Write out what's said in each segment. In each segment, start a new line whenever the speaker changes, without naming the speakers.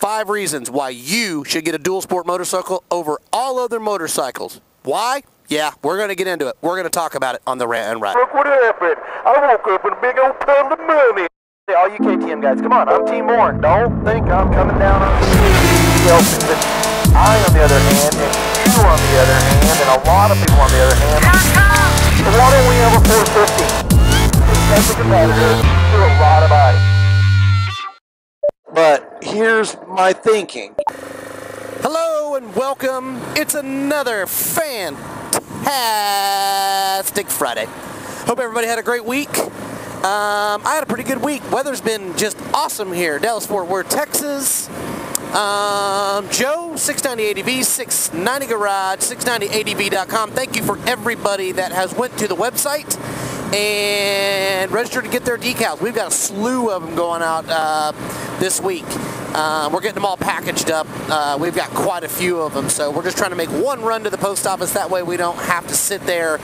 5 reasons why you should get a dual sport motorcycle over all other motorcycles. Why? Yeah, we're going to get into it. We're going to talk about it on the Rant and Ride.
Look what happened. I woke up in a big old puddle of money. Hey, all you KTM guys, come on. I'm Team Warren. Don't think I'm coming down on you. But I, on the other hand, and you on the other hand, and a lot of people on the other hand, so why don't we have a 450? As a competitor to a lot of bikes.
But here's my thinking.
Hello and welcome. It's another fantastic Friday. Hope everybody had a great week. I had a pretty good week. Weather's been just awesome here. Dallas-Fort Worth, Texas. Joe, 690ADV, 690 Garage, 690ADV.com. Thank you for everybody that has went to the website and registered to get their decals. We've got a slew of them going out this week. We're getting them all packaged up. We've got quite a few of them, so we're just trying to make one run to the post office. That way we don't have to sit there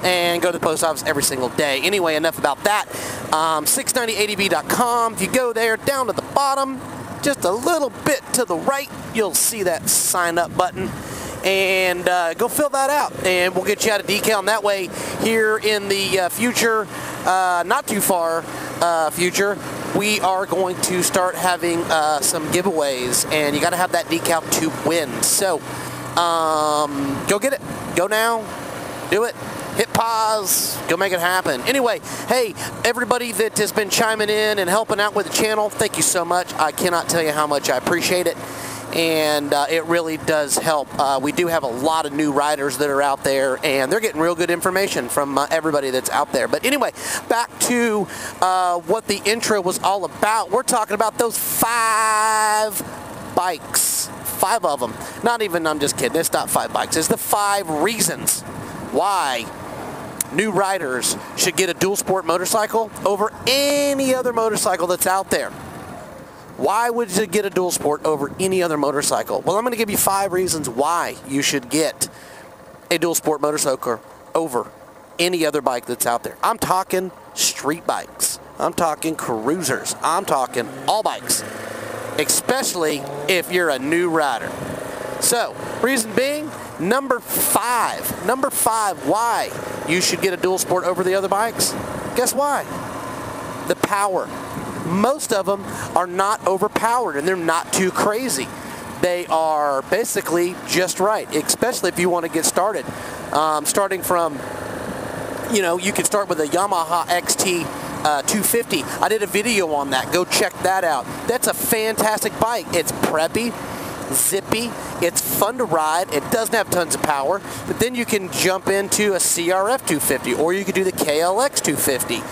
and go to the post office every single day. Anyway, enough about that. 690adv.com. If you go there, down to the bottom, just a little bit to the right, you'll see that sign up button. And go fill that out, and we'll get you out a decal. And that way, here in the future, not too far future, we are going to start having some giveaways, and you got to have that decal to win. So go get it. Go now. Do it. Hit pause. Go make it happen. Anyway, hey, everybody that has been chiming in and helping out with the channel, thank you so much. I cannot tell you how much I appreciate it. And it really does help. We do have a lot of new riders that are out there, and they're getting real good information from everybody that's out there. But anyway, back to what the intro was all about. We're talking about those 5 bikes. 5 of them. Not even, I'm just kidding. It's not 5 bikes. It's the 5 reasons why new riders should get a dual sport motorcycle over any other motorcycle that's out there. Why would you get a dual sport over any other motorcycle? Well, I'm going to give you 5 reasons why you should get a dual sport motorcycle over any other bike that's out there. I'm talking street bikes. I'm talking cruisers. I'm talking all bikes, especially if you're a new rider. So, reason being, number 5. Number 5, why you should get a dual sport over the other bikes. Guess why? The power. Most of them are not overpowered, and they're not too crazy. They are basically just right, especially if you want to get started. Starting from, you can start with a Yamaha XT 250. I did a video on that. Go check that out. That's a fantastic bike. It's preppy, zippy, it's fun to ride, it doesn't have tons of power, but then you can jump into a CRF 250, or you could do the KLX 250.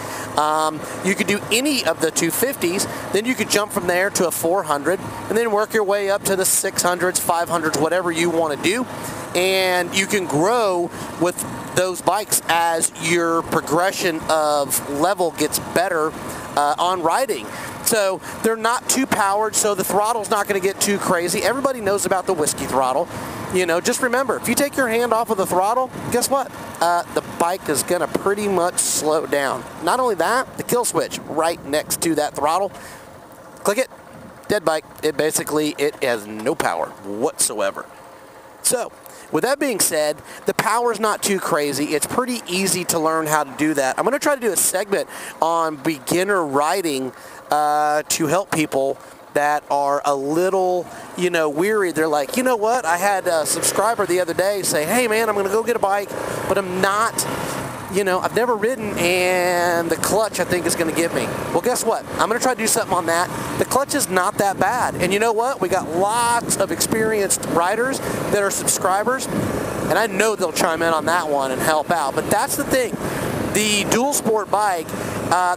You could do any of the 250s, then you could jump from there to a 400, and then work your way up to the 600s, 500s, whatever you want to do. And you can grow with those bikes as your progression of level gets better on riding. So they're not too powered, so the throttle's not going to get too crazy. Everybody knows about the whiskey throttle. Just remember, if you take your hand off of the throttle, guess what? The bike is going to pretty much slow down. Not only that, the kill switch right next to that throttle. Click it, dead bike. It has no power whatsoever. So, with that being said, the power's not too crazy. It's pretty easy to learn how to do that. I'm going to try to do a segment on beginner riding to help people that are a little, weary. They're like, you know what? I had a subscriber the other day say, hey man, I'm going to go get a bike, but I'm not, I've never ridden, and the clutch I think is going to get me. Well, guess what? I'm going to try to do something on that. The clutch is not that bad. And you know what? We got lots of experienced riders that are subscribers, and I know they'll chime in on that one and help out. But that's the thing. The dual sport bike,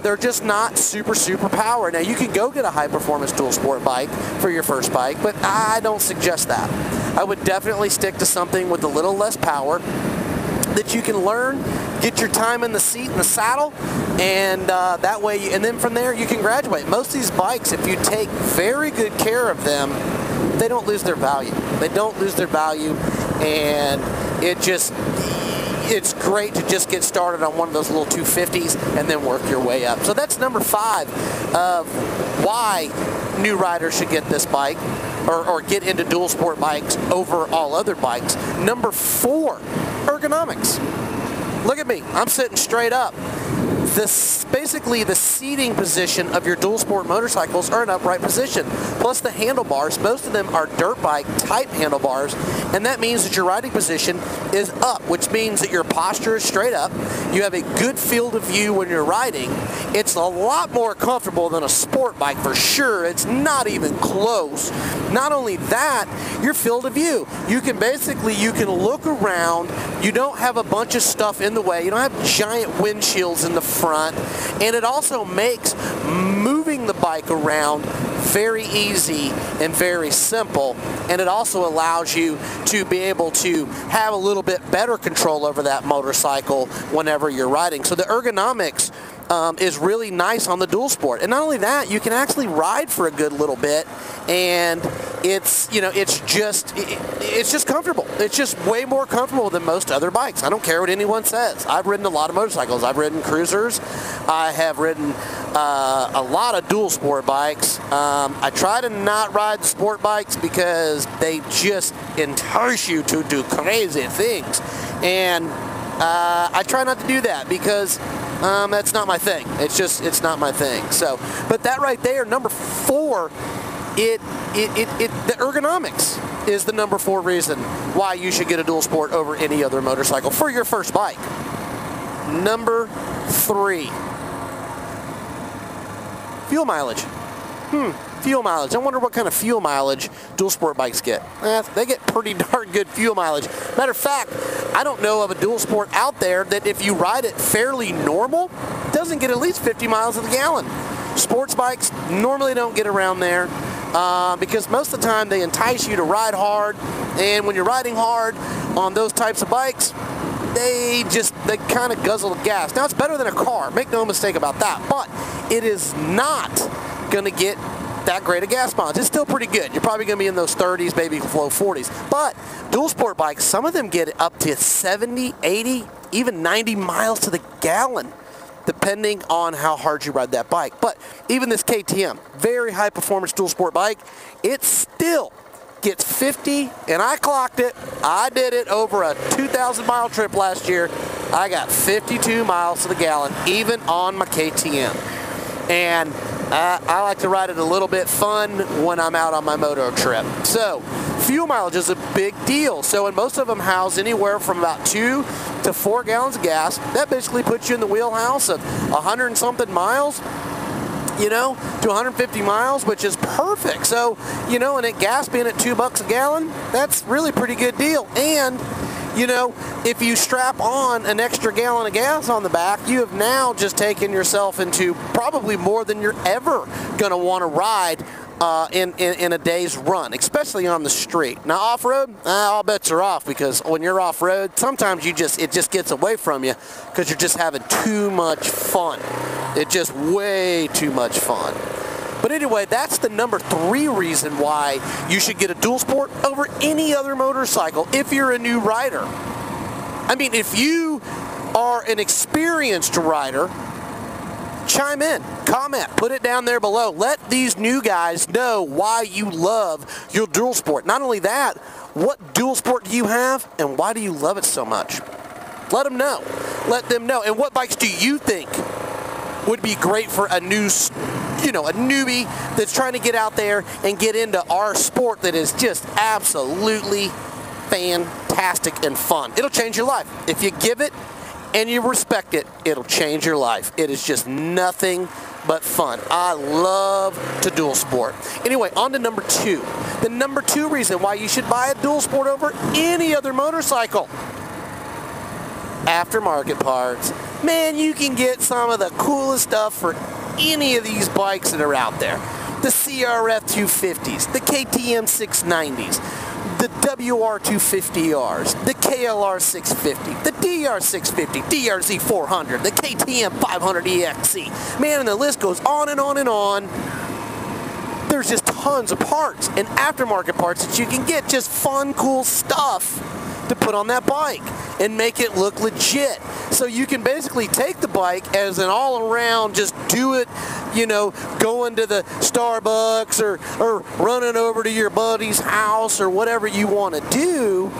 they're just not super powered. Now, you can go get a high-performance dual sport bike for your first bike, but I don't suggest that. I would definitely stick to something with a little less power that you can learn, get your time in the seat and the saddle, and that way, and then from there you can graduate. Most of these bikes, if you take very good care of them, they don't lose their value. They don't lose their value, and it's great to just get started on one of those little 250s and then work your way up. So that's number 5 of why new riders should get this bike or get into dual sport bikes over all other bikes. Number 4, ergonomics. Look at me, I'm sitting straight up. Basically the seating position of your dual sport motorcycles are an upright position. Plus the handlebars, most of them are dirt bike type handlebars, and that means that your riding position is up, which means that your posture is straight up. You have a good field of view when you're riding. It's a lot more comfortable than a sport bike for sure. It's not even close. Not only that, your field of view. You can look around. You don't have a bunch of stuff in the way. You don't have giant windshields in the front, and it also makes moving the bike around very easy and very simple, and it also allows you to be able to have a little bit better control over that motorcycle whenever you're riding. So the ergonomics is really nice on the dual sport, and not only that, you can actually ride for a good little bit, and it's just comfortable. It's just way more comfortable than most other bikes. I don't care what anyone says. I've ridden a lot of motorcycles. I've ridden cruisers. I have ridden a lot of dual sport bikes. I try to not ride the sport bikes because they just entice you to do crazy things, and I try not to do that because that's not my thing. It's not my thing. So, but that right there, number 4, the ergonomics is the number 4 reason why you should get a dual sport over any other motorcycle for your first bike. Number 3, fuel mileage. Fuel mileage. I wonder what kind of fuel mileage dual sport bikes get. They get pretty darn good fuel mileage. Matter of fact, I don't know of a dual sport out there that if you ride it fairly normal, doesn't get at least 50 miles to the gallon. Sports bikes normally don't get around there because most of the time they entice you to ride hard, and when you're riding hard on those types of bikes, they kind of guzzle the gas. Now, it's better than a car, make no mistake about that, but it is not going to get that great a gas mileage. It's still pretty good. You're probably going to be in those 30s, maybe low 40s. But dual sport bikes, some of them get up to 70, 80, even 90 miles to the gallon, depending on how hard you ride that bike. But even this KTM, very high performance dual sport bike, it still gets 50, and I clocked it. I did it over a 2,000 mile trip last year. I got 52 miles to the gallon, even on my KTM. And I like to ride it a little bit fun when I'm out on my moto trip. So fuel mileage is a big deal. So, and most of them house anywhere from about 2 to 4 gallons of gas. That basically puts you in the wheelhouse of 100 and something miles, to 150 miles, which is perfect. So, and gas being at $2 a gallon, that's really pretty good deal. And if you strap on an extra gallon of gas on the back, you have now just taken yourself into probably more than you're ever going to want to ride in a day's run, especially on the street. Now, off-road, all bets are off, because when you're off-road, sometimes it just gets away from you because you're just having too much fun. It's just way too much fun. But anyway, that's the number 3 reason why you should get a dual sport over any other motorcycle if you're a new rider. I mean, if you are an experienced rider, chime in, comment, put it down there below. Let these new guys know why you love your dual sport. Not only that, what dual sport do you have and why do you love it so much? Let them know. Let them know. And what bikes do you think would be great for a newbie that's trying to get out there and get into our sport that is just absolutely fantastic and fun. It'll change your life. If you give it and you respect it, it'll change your life. It is just nothing but fun. I love to dual sport. Anyway, on to number 2. The number 2 reason why you should buy a dual sport over any other motorcycle. Aftermarket parts. Man, you can get some of the coolest stuff for any of these bikes that are out there. The CRF 250s, the KTM 690s, the WR 250Rs, the KLR 650, the DR 650, DRZ 400, the KTM 500 EXC. Man, and the list goes on and on and on. There's just tons of parts and aftermarket parts that you can get, just fun, cool stuff to put on that bike and make it look legit. So you can basically take the bike as an all-around just do it, you know, going to the Starbucks or running over to your buddy's house or whatever you want to do.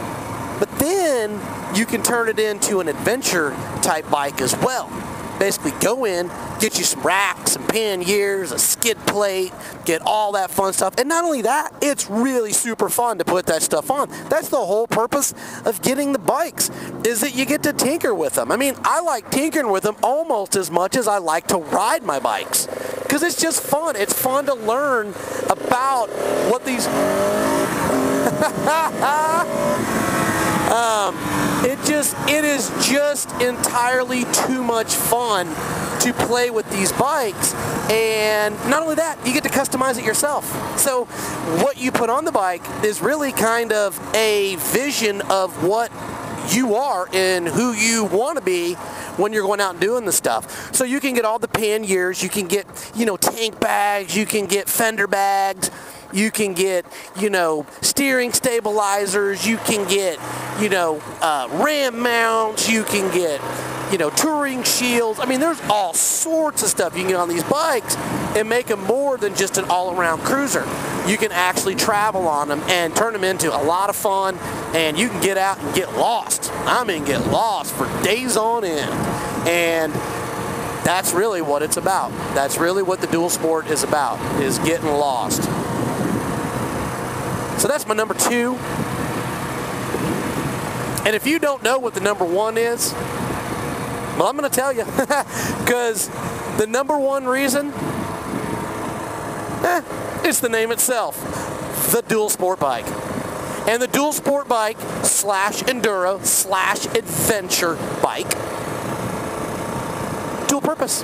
But then you can turn it into an adventure type bike as well. Basically go in, get you some racks, some panniers, a skid plate, get all that fun stuff. And not only that, it's really super fun to put that stuff on. That's the whole purpose of getting the bikes, is that you get to tinker with them. I mean, I like tinkering with them almost as much as I like to ride my bikes, because it's just fun. It's fun to learn about what these... it is just entirely too much fun to play with these bikes. And not only that, you get to customize it yourself. So what you put on the bike is really kind of a vision of what you are and who you want to be when you're going out and doing the stuff. So you can get all the panniers, you can get, you know, tank bags, you can get fender bags, you can get, you know, steering stabilizers, you can get, you know, ram mounts, you can get, you know, touring shields. I mean, there's all sorts of stuff you can get on these bikes and make them more than just an all-around cruiser. You can actually travel on them and turn them into a lot of fun, and you can get out and get lost. I mean, get lost for days on end. And that's really what it's about. That's really what the dual sport is about, is getting lost. So that's my number 2. And if you don't know what the number 1 is, well, I'm going to tell you. Because the number 1 reason, it's the name itself. The dual sport bike. And the dual sport bike / enduro / adventure bike. Dual purpose.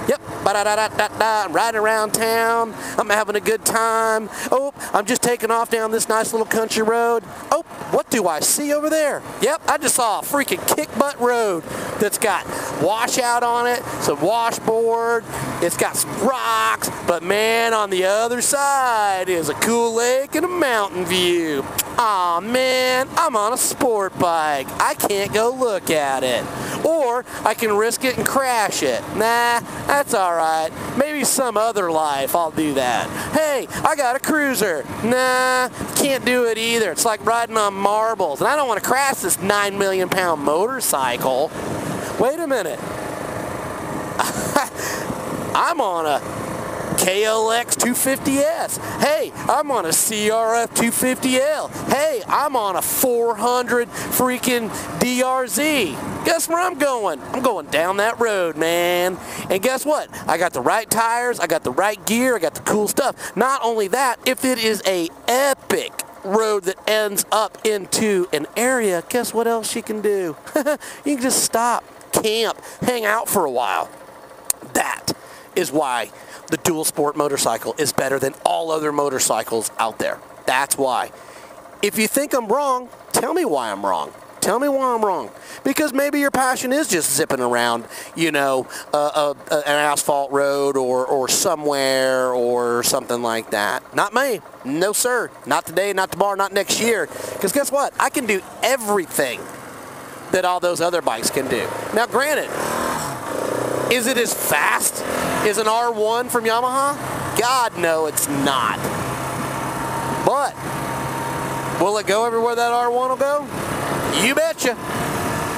Yep, I'm riding around town, I'm having a good time. Oh, I'm just taking off down this nice little country road. Oh, what do I see over there? Yep, I just saw a freaking kick-butt road that's got washout on it, some washboard, it's got some rocks, but man, on the other side is a cool lake and a mountain view. Aw, man, I'm on a sport bike. I can't go look at it. Or I can risk it and crash it. Nah, that's alright. Maybe some other life I'll do that. Hey, I got a cruiser. Nah, can't do it either. It's like riding on marbles. And I don't want to crash this 9 million pound motorcycle. Wait a minute. I'm on a KLX 250S. Hey, I'm on a CRF 250L. Hey, I'm on a 400 freaking DRZ. Guess where I'm going? I'm going down that road, man. And guess what? I got the right tires, I got the right gear, I got the cool stuff. Not only that, if it is a epic road that ends up into an area, guess what else you can do? You can just stop, camp, hang out for a while. That is why the dual sport motorcycle is better than all other motorcycles out there. That's why. If you think I'm wrong, tell me why I'm wrong. Tell me why I'm wrong. Because maybe your passion is just zipping around, you know, an asphalt road or somewhere or something like that. Not me. No, sir. Not today, not tomorrow, not next year. Because guess what? I can do everything that all those other bikes can do. Now, granted, is it as fast as an R1 from Yamaha? God, no, it's not. But will it go everywhere that R1 will go? You betcha.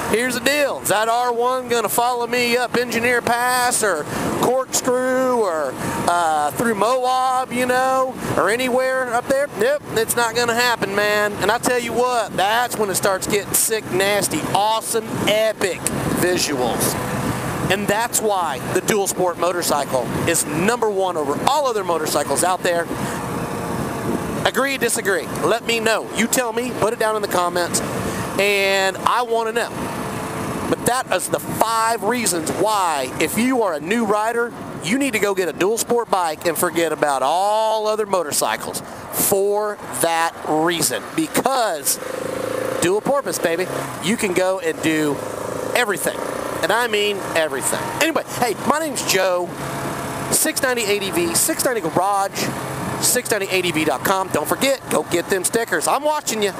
Here's the deal. Is that R1 going to follow me up Engineer Pass or Corkscrew or through Moab, you know, or anywhere up there? Nope, it's not going to happen, man. And I tell you what, that's when it starts getting sick, nasty, awesome, epic visuals. And that's why the dual sport motorcycle is number 1 over all other motorcycles out there. Agree, disagree? Let me know. You tell me, put it down in the comments, and I want to know. But that is the 5 reasons why, if you are a new rider, you need to go get a dual sport bike and forget about all other motorcycles for that reason. Because dual purpose, baby. You can go and do everything. And I mean everything. Anyway, hey, my name's Joe. 690 ADV, 690 Garage, 690ADV.com. Don't forget, go get them stickers. I'm watching you.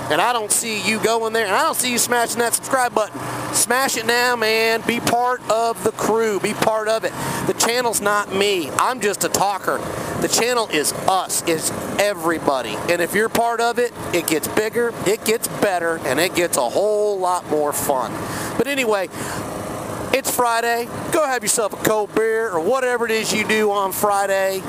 And I don't see you going there, and I don't see you smashing that subscribe button. Smash it now, man. Be part of the crew. Be part of it. The channel's not me. I'm just a talker. The channel is us. It's everybody. And if you're part of it, it gets bigger, it gets better, and it gets a whole lot more fun. But anyway, it's Friday. Go have yourself a cold beer or whatever it is you do on Friday.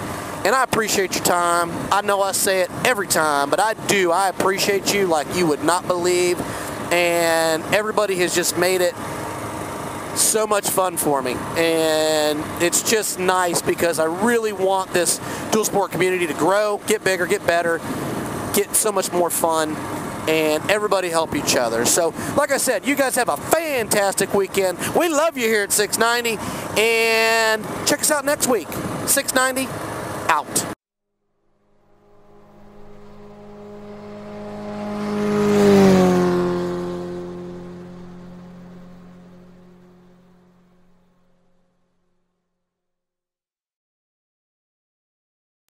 And I appreciate your time. I know I say it every time, but I do. I appreciate you like you would not believe. And everybody has just made it so much fun for me. And it's just nice because I really want this dual sport community to grow, get bigger, get better, get so much more fun, and everybody help each other. So, like I said, you guys have a fantastic weekend. We love you here at 690, and check us out next week. 690 out.